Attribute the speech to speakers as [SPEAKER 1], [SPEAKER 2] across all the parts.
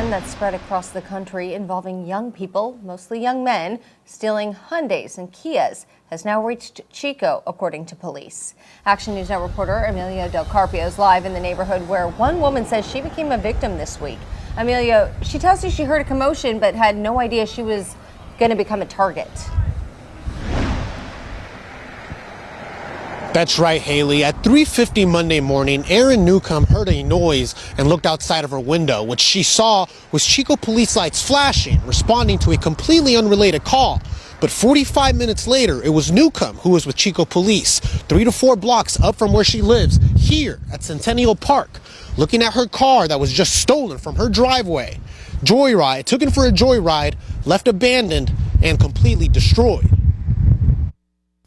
[SPEAKER 1] trend that's spread across the country involving young people, mostly young men, stealing Hyundais and Kias has now reached Chico, according to police. Action News Now reporter Emilio Del Carpio is live in the neighborhood where one woman says she became a victim this week. Emilio, she tells you she heard a commotion but had no idea she was going to become a target.
[SPEAKER 2] That's right, Haley. At 3:50 Monday morning, Erin Newcomb heard a noise and looked outside of her window. What she saw was Chico police lights flashing, responding to a completely unrelated call. But 45 minutes later, it was Newcomb who was with Chico police, 3 to 4 blocks up from where she lives, here at Centennial Park, looking at her car that was just stolen from her driveway. Joyride, took in for a joyride, left abandoned and completely destroyed.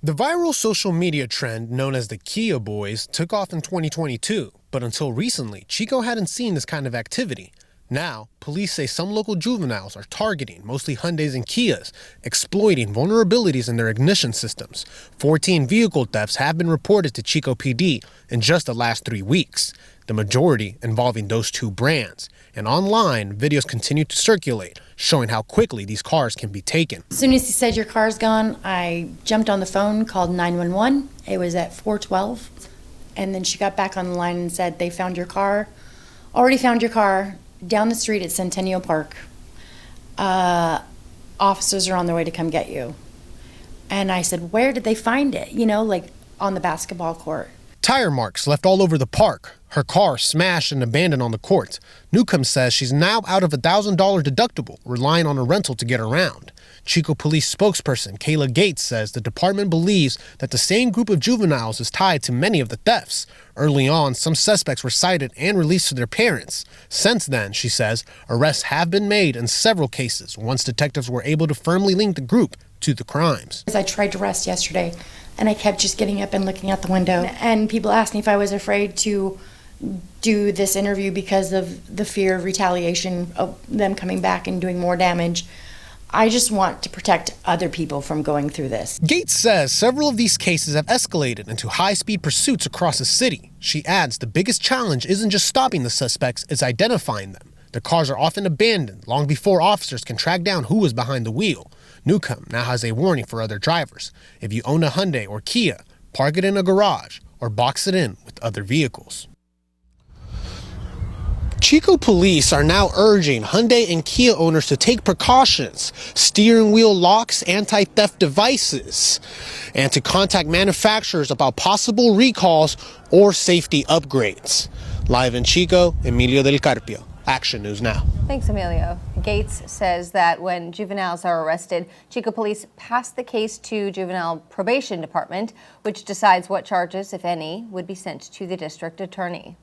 [SPEAKER 2] The viral social media trend known as the Kia Boys took off in 2022, but until recently, Chico hadn't seen this kind of activity. Now, police say some local juveniles are targeting mostly Hyundais and Kias, exploiting vulnerabilities in their ignition systems. 14 vehicle thefts have been reported to Chico PD in just the last 3 weeks, the majority involving those two brands. And online, videos continue to circulate, showing how quickly these cars can be taken.
[SPEAKER 3] As soon as he said your car's gone, I jumped on the phone, called 911. It was at 4:12. And then she got back on the line and said, they found your car, already found your car down the street at Centennial Park. Officers are on their way to come get you. And I said, where did they find it? You know, like on the basketball court.
[SPEAKER 2] Tire marks left all over the park. Her car smashed and abandoned on the court. Newcomb says she's now out of $1,000 deductible, relying on a rental to get around. Chico police spokesperson Kayla Gates says the department believes that the same group of juveniles is tied to many of the thefts. Early on, some suspects were cited and released to their parents. Since then, she says, arrests have been made in several cases once detectives were able to firmly link the group to the crimes.
[SPEAKER 3] I tried to rest yesterday, and I kept just getting up and looking out the window. And people asked me if I was afraid to do this interview because of the fear of retaliation, of them coming back and doing more damage. I just want to protect other people from going through this.
[SPEAKER 2] Gates says several of these cases have escalated into high-speed pursuits across the city. She adds the biggest challenge isn't just stopping the suspects, it's identifying them. The cars are often abandoned long before officers can track down who was behind the wheel. Newcomb now has a warning for other drivers. If you own a Hyundai or Kia, park it in a garage or box it in with other vehicles. Chico police are now urging Hyundai and Kia owners to take precautions, steering wheel locks, anti-theft devices, and to contact manufacturers about possible recalls or safety upgrades. Live in Chico, Emilio Del Carpio, Action News Now.
[SPEAKER 1] Thanks, Emilio. Gates says that when juveniles are arrested, Chico police pass the case to Juvenile Probation Department, which decides what charges, if any, would be sent to the district attorney.